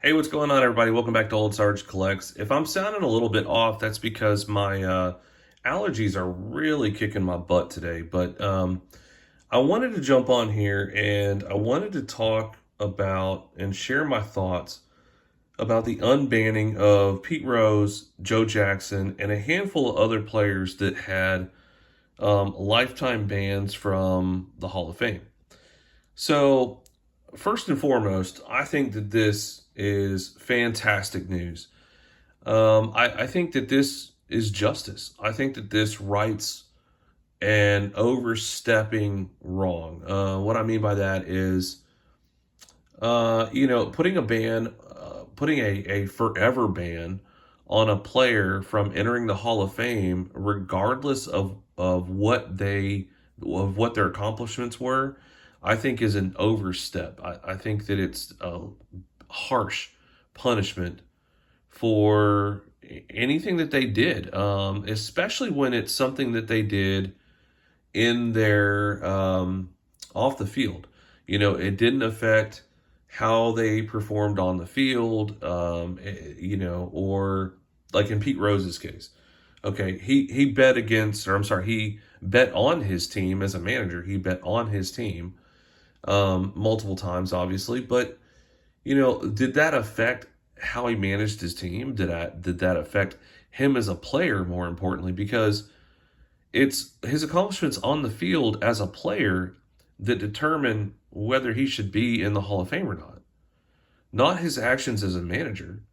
Hey, what's going on, everybody? Welcome back to Ol'SargeCollects. If I'm sounding a little bit off, that's because my allergies are really kicking my butt today. But I wanted to jump on here and I wanted to talk about and share my thoughts about the unbanning of Pete Rose, Joe Jackson, and a handful of other players that had lifetime bans from the Hall of Fame. So, first and foremost, I think that this is fantastic news. I think that this is justice. I think that this rights an overstepping wrong. What I mean by that is, putting a ban, putting a forever ban on a player from entering the Hall of Fame, regardless of what their accomplishments were, I think is an overstep. I think that it's a harsh punishment for anything that they did, especially when it's something that they did in their off the field. It didn't affect how they performed on the field, or like in Pete Rose's case. Okay, he bet against, or I'm sorry, he bet on his team as a manager. He bet on his team multiple times, obviously, but did that affect how he managed his team? Did that affect him as a player? More importantly, because it's his accomplishments on the field as a player that determine whether he should be in the Hall of Fame or not his actions as a manager,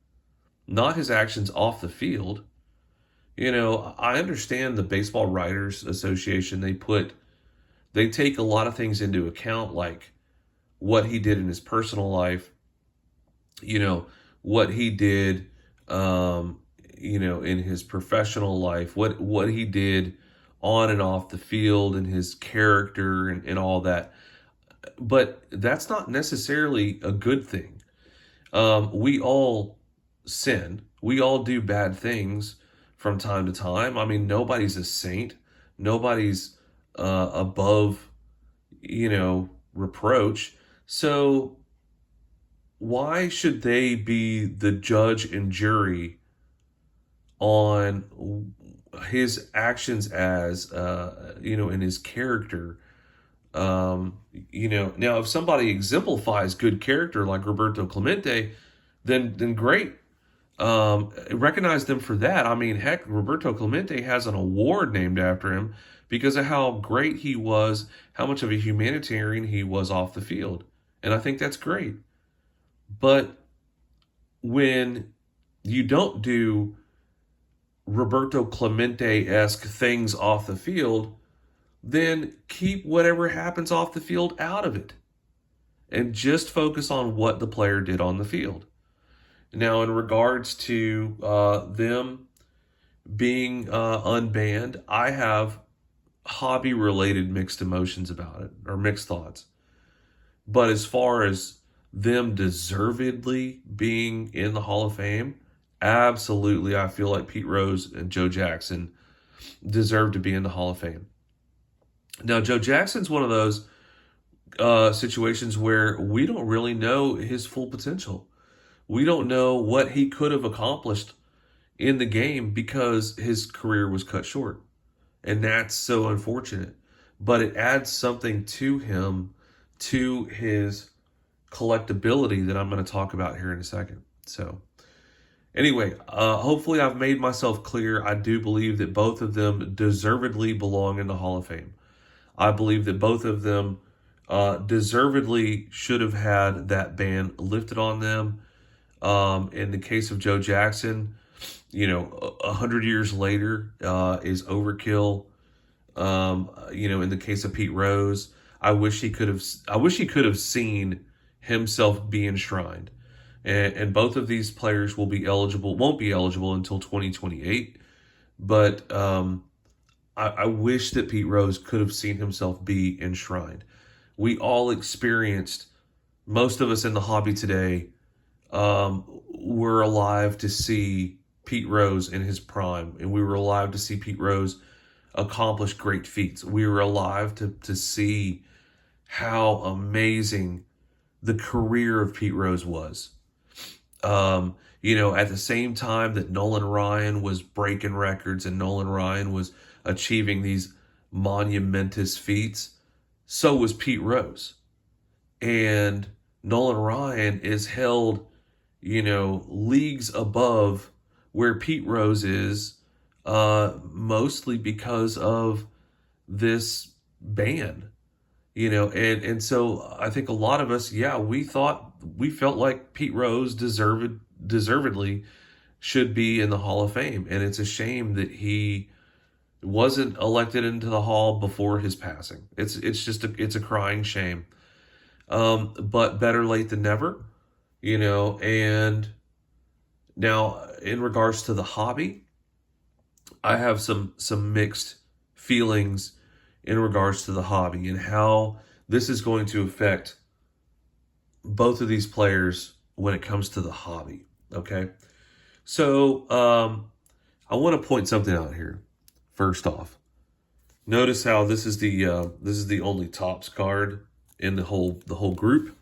not his actions off the field. I understand the Baseball Writers Association. They take a lot of things into account, like what he did in his personal life, what he did, in his professional life, what he did on and off the field, and his character, and all that. But that's not necessarily a good thing. We all sin. We all do bad things from time to time. I mean, nobody's a saint. Nobody's above, reproach. So why should they be the judge and jury on his actions as, in his character? Now if somebody exemplifies good character like Roberto Clemente, then great. Recognize them for that. I mean, heck, Roberto Clemente has an award named after him because of how great he was, how much of a humanitarian he was off the field. And I think that's great. But when you don't do Roberto Clemente-esque things off the field, then keep whatever happens off the field out of it and just focus on what the player did on the field. Now, in regards to them being unbanned, I have hobby-related mixed emotions about it, or mixed thoughts. But as far as them deservedly being in the Hall of Fame, absolutely, I feel like Pete Rose and Joe Jackson deserve to be in the Hall of Fame. Now, Joe Jackson's one of those situations where we don't really know his full potential. We don't know what he could have accomplished in the game because his career was cut short. And that's so unfortunate. But it adds something to him, to his collectability, that I'm going to talk about here in a second. So, anyway, hopefully I've made myself clear. I do believe that both of them deservedly belong in the Hall of Fame. I believe that both of them deservedly should have had that ban lifted on them. In the case of Joe Jackson, 100 years later is overkill. In the case of Pete Rose, I wish he could have seen himself be enshrined. And both of these players won't be eligible until 2028. But I wish that Pete Rose could have seen himself be enshrined. We all experienced, most of us in the hobby today, were alive to see Pete Rose in his prime, and we were alive to see Pete Rose accomplish great feats. We were alive to see how amazing the career of Pete Rose was. At the same time that Nolan Ryan was breaking records and Nolan Ryan was achieving these monumentous feats, so was Pete Rose. And Nolan Ryan is held, leagues above where Pete Rose is, mostly because of this ban. And so I think a lot of us, yeah, we felt like Pete Rose deservedly should be in the Hall of Fame, and it's a shame that he wasn't elected into the Hall before his passing. It's a crying shame. But better late than never, And now, in regards to the hobby, I have some mixed feelings in regards to the hobby and how this is going to affect both of these players when it comes to the hobby. Okay, so I want to point something out here. First off, notice how this is the only Topps card in the whole group.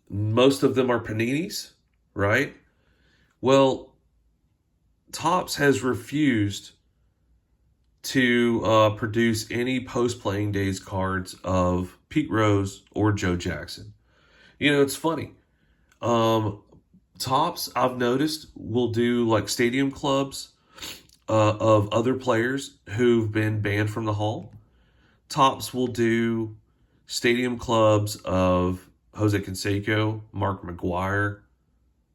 Most of them are Paninis, right? Well, Topps has refused to produce any post-playing days cards of Pete Rose or Joe Jackson. It's funny. Topps, I've noticed, will do like stadium clubs of other players who've been banned from the Hall. Topps will do stadium clubs of Jose Canseco, Mark McGwire,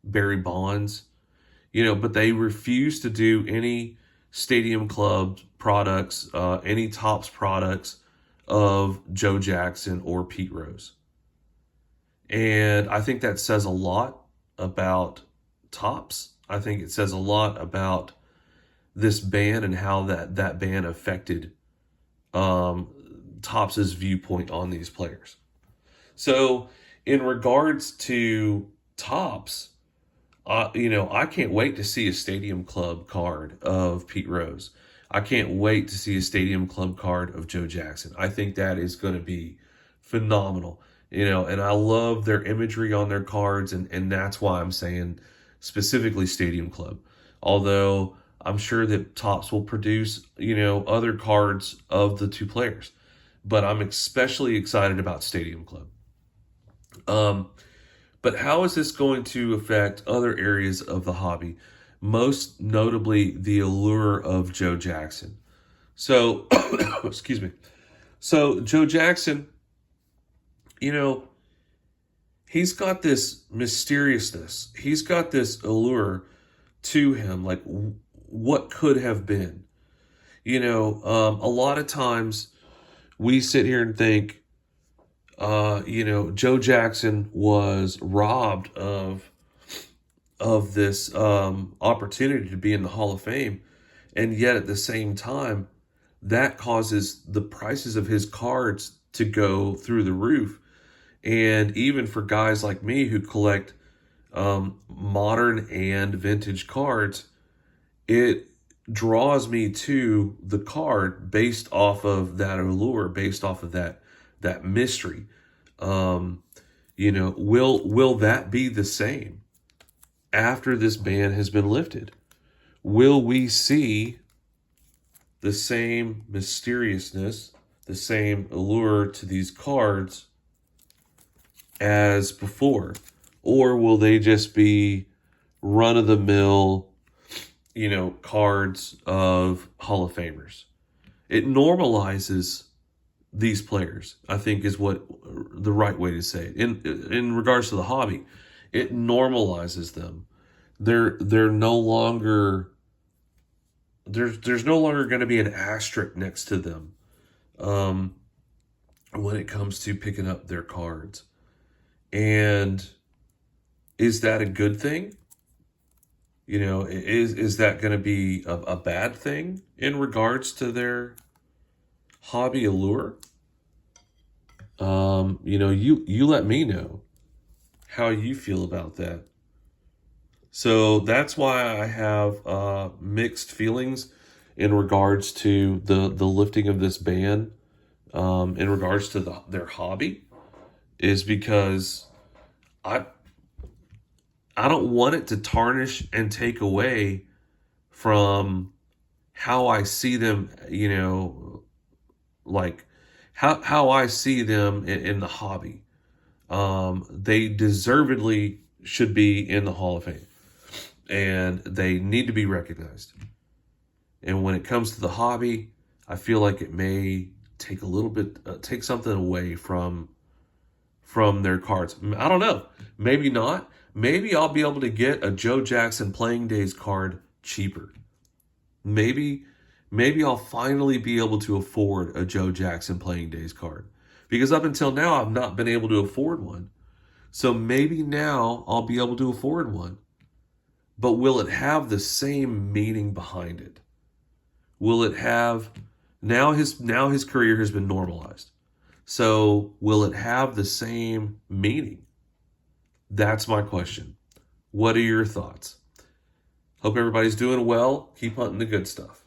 Barry Bonds, but they refuse to do any stadium club products, any Topps products of Joe Jackson or Pete Rose. And I think that says a lot about Topps. I think it says a lot about this ban and how that ban affected Topps's viewpoint on these players. So in regards to Topps, I can't wait to see a Stadium Club card of Pete Rose. I can't wait to see a Stadium Club card of Joe Jackson. I think that is going to be phenomenal. And I love their imagery on their cards, and that's why I'm saying specifically Stadium Club. Although I'm sure that Topps will produce, other cards of the two players. But I'm especially excited about Stadium Club. But how is this going to affect other areas of the hobby? Most notably, the allure of Joe Jackson. So, excuse me. So, Joe Jackson, he's got this mysteriousness. He's got this allure to him, like what could have been. A lot of times we sit here and think, Joe Jackson was robbed of this opportunity to be in the Hall of Fame, and yet at the same time, that causes the prices of his cards to go through the roof. And even for guys like me who collect modern and vintage cards, it draws me to the card based off of that allure, based off of that mystery. Will that be the same after this ban has been lifted? Will we see the same mysteriousness, the same allure to these cards as before? Or will they just be run-of-the-mill, cards of Hall of Famers? It normalizes these players, I think, is what the right way to say it. In regards to the hobby, it normalizes them. They're no longer there's no longer going to be an asterisk next to them when it comes to picking up their cards. And is that a good thing? Is that going to be a bad thing in regards to their hobby allure? You let me know how you feel about that. So that's why I have mixed feelings in regards to the lifting of this ban, in regards to their hobby, is because I I don't want it to tarnish and take away from how I see them, like how I see them in the hobby. They deservedly should be in the Hall of Fame, and they need to be recognized. And when it comes to the hobby, I feel like it may take a little bit, take something away from their cards. I don't know. Maybe not. Maybe I'll be able to get a Joe Jackson Playing Days card cheaper. Maybe maybe I'll finally be able to afford a Joe Jackson Playing Days card. Because up until now I've not been able to afford one. So maybe now I'll be able to afford one. But will it have the same meaning behind it? Will it have now his career has been normalized. So will it have the same meaning? That's my question. What are your thoughts? Hope everybody's doing well. Keep hunting the good stuff.